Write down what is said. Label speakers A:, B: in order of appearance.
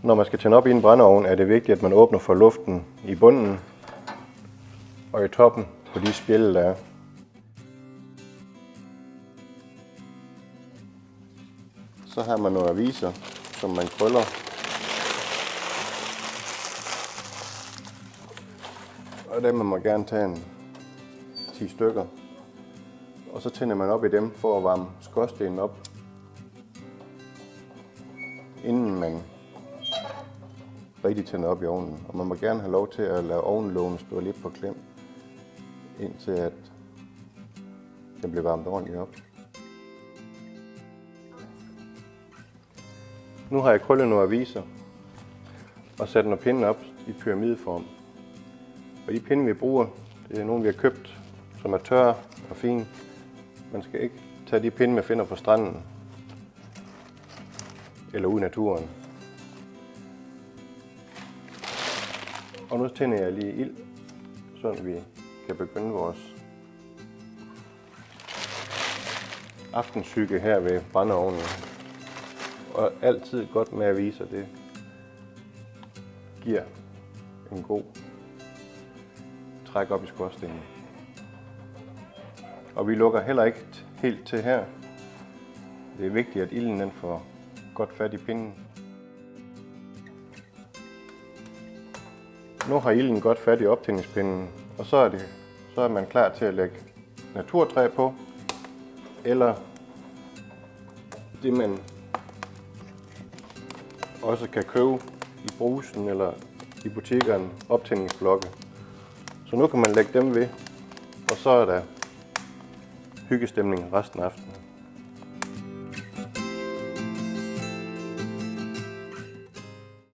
A: Når man skal tænde op i en brændeovn, er det vigtigt, at man åbner for luften i bunden og i toppen på de spjælde, der er. Så har man nogle aviser, som man krøller. Og dem må man gerne tage en 10 stykker. Og så tænder man op i dem for at varme skorstenen op, inden man rigtig tænder op i ovnen. Og man må gerne have lov til at lade ovnlågen stå lidt på klem, indtil at den bliver varmet ordentligt op. Nu har jeg krøllet nogle aviser og sat nogle pinde op i pyramideform. Og de pinde vi bruger, det er nogle vi har købt, som er tørre og fine. Man skal ikke tage de pinde man finder på stranden eller ude i naturen. Og nu tænder jeg lige ild, så vi kan begynde vores aftenshygge her ved brændeovnen. Og altid godt med aviser, det giver en god træk op i skorstenen. Og vi lukker heller ikke helt til her. Det er vigtigt, at ilden den får godt fat i pinden. Nu har ilden godt fat i optændingspinden, og så er man klar til at lægge naturtræ på, eller det man også kan købe i Brugsen eller i butikkerne, optændingsblokke. Så nu kan man lægge dem ved, og så er der hyggestemning resten af aftenen.